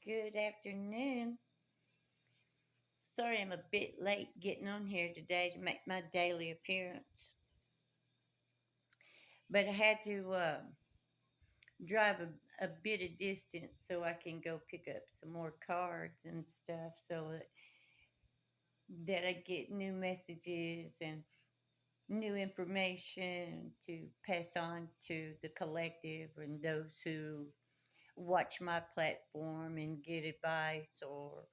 Good afternoon. Sorry I'm a bit late getting on here today to make my daily appearance, but I had to drive a bit of distance so I can go pick up some more cards and stuff so that I get new messages and new information to pass on to the collective and those who watch my platform and get advice or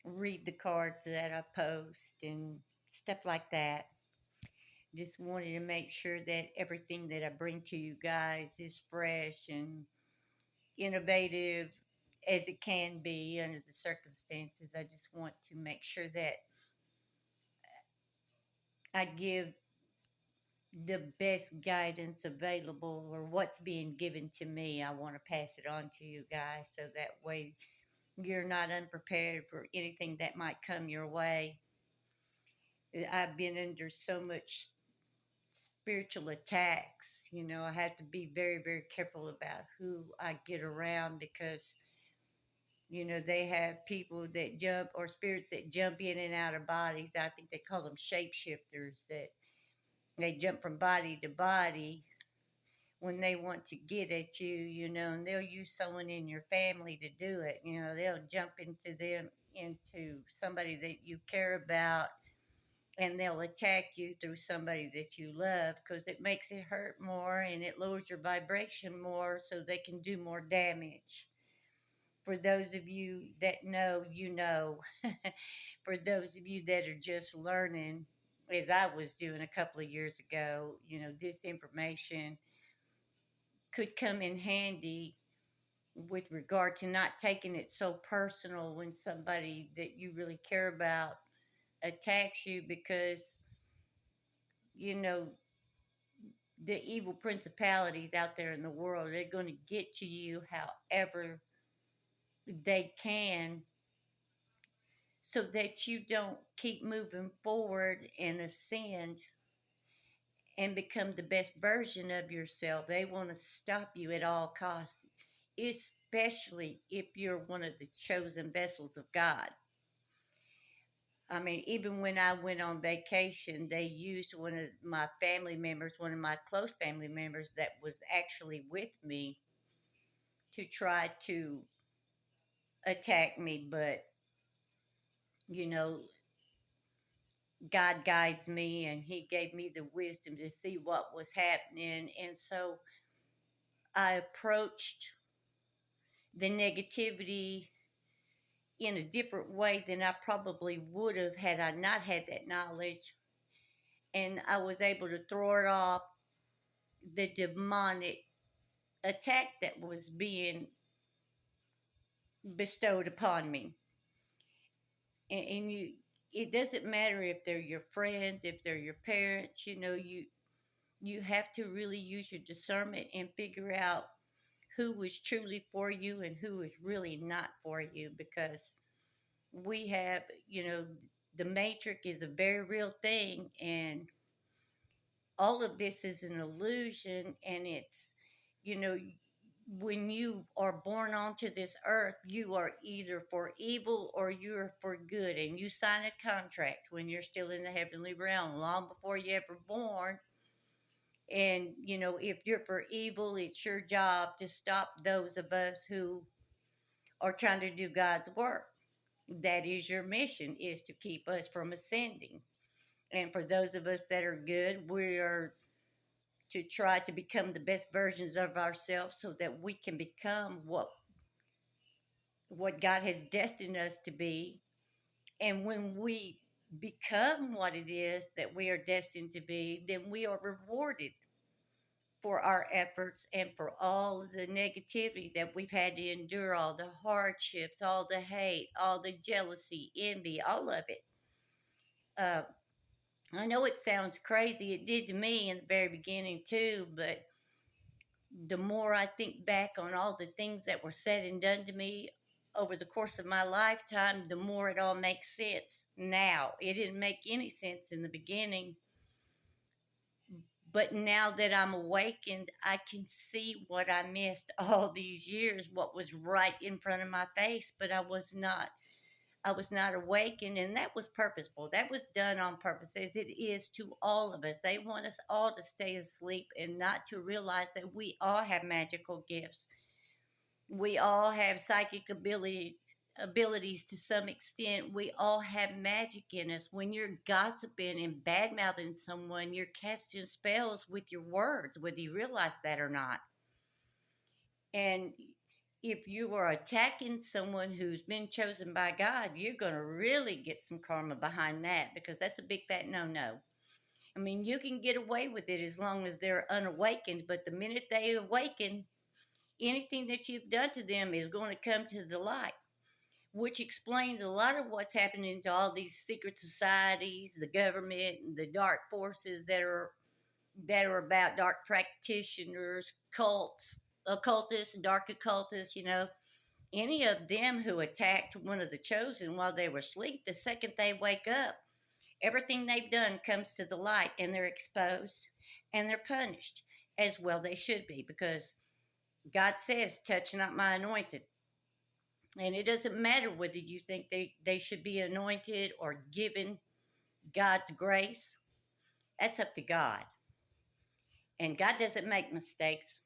read the cards that I post and stuff like that. Just wanted to make sure that everything that I bring to you guys is fresh and innovative as it can be under the circumstances. I just want to make sure that I give the best guidance available or what's being given to me. I want to pass it on to you guys so that way you're not unprepared for anything that might come your way. I've been under so much spiritual attacks. I have to be very, very careful about who I get around because, they have people that jump or spirits that jump in and out of bodies. I think they call them shapeshifters, that they jump from body to body when they want to get at you, and they'll use someone in your family to do it. They'll jump into somebody that you care about, and they'll attack you through somebody that you love because it makes it hurt more and it lowers your vibration more so they can do more damage. For those of you that know, you know. For those of you that are just learning, as I was doing a couple of years ago, this information could come in handy with regard to not taking it so personal when somebody that you really care about attacks you because you know the evil principalities out there in the world, they're going to get to you however they can so that you don't keep moving forward and ascend and become the best version of yourself. They want to stop you at all costs, especially if you're one of the chosen vessels of God. I mean, even when I went on vacation, they used one of my family members, one of my close family members that was actually with me to try to attack me. But, you know, God guides me and He gave me the wisdom to see what was happening. And so I approached the negativity in a different way than I probably would have had I not had that knowledge. And I was able to throw it off the demonic attack that was being bestowed upon me. And it doesn't matter if they're your friends, if they're your parents, you have to really use your discernment and figure out who was truly for you and who is really not for you because we have, the matrix is a very real thing and all of this is an illusion and it's, you know, when you are born onto this earth, you are either for evil or you're for good. And you sign a contract when you're still in the heavenly realm, long before you ever born. And, if you're for evil, it's your job to stop those of us who are trying to do God's work. That is your mission, is to keep us from ascending. And for those of us that are good, we are to try to become the best versions of ourselves so that we can become what God has destined us to be. And when we become what it is that we are destined to be, then we are rewarded for our efforts and for all of the negativity that we've had to endure, all the hardships, all the hate, all the jealousy, envy, all of it. Uh, I know it sounds crazy. It did to me in the very beginning, too, but the more I think back on all the things that were said and done to me over the course of my lifetime, the more it all makes sense now. It didn't make any sense in the beginning, But now that I'm awakened, I can see what I missed all these years, what was right in front of my face, but I was not awakened, and that was purposeful. That was done on purpose, as it is to all of us. They want us all to stay asleep and not to realize that we all have magical gifts. We all have psychic abilities to some extent. We all have magic in us. When you're gossiping and bad mouthing someone, you're casting spells with your words, whether you realize that or not. And if you are attacking someone who's been chosen by God, you're going to really get some karma behind that, because that's a big fat no no. I mean, you can get away with it as long as they're unawakened, but the minute they awaken, anything that you've done to them is going to come to the light, which explains a lot of what's happening to all these secret societies, the government, and the dark forces that are about dark practitioners, cults, occultists, dark occultists. Any of them who attacked one of the chosen while they were asleep, the second they wake up, everything they've done comes to the light, and they're exposed and they're punished, as well they should be, because God says, touch not my anointed. And it doesn't matter whether you think they should be anointed or given God's grace. That's up to God. And God doesn't make mistakes.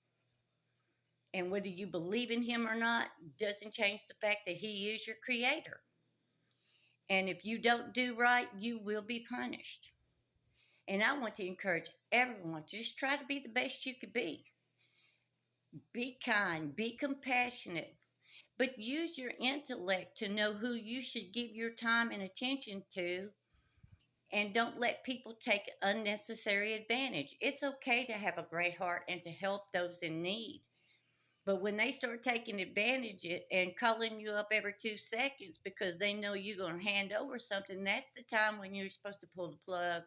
And whether you believe in Him or not doesn't change the fact that He is your creator. And if you don't do right, you will be punished. And I want to encourage everyone to just try to be the best you could be. Be kind, be compassionate, but use your intellect to know who you should give your time and attention to, and don't let people take unnecessary advantage. It's okay to have a great heart and to help those in need. But when they start taking advantage and calling you up every 2 seconds because they know you're going to hand over something, that's the time when you're supposed to pull the plug.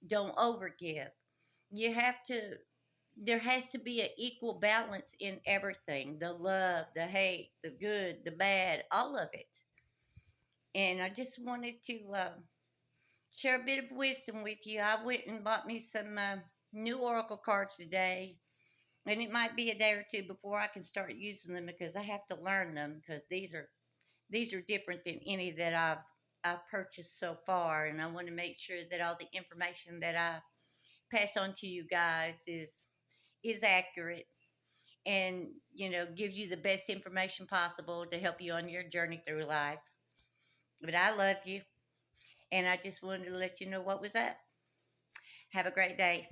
Don't overgive. You have to, there has to be an equal balance in everything, the love, the hate, the good, the bad, all of it. And I just wanted to share a bit of wisdom with you. I went and bought me some new oracle cards today, and it might be a day or two before I can start using them, because I have to learn them, because these are different than any that I've purchased so far, and I want to make sure that all the information that I pass on to you guys is accurate, and gives you the best information possible to help you on your journey through life. But I love you, and I just wanted to let you know what was up. Have a great day.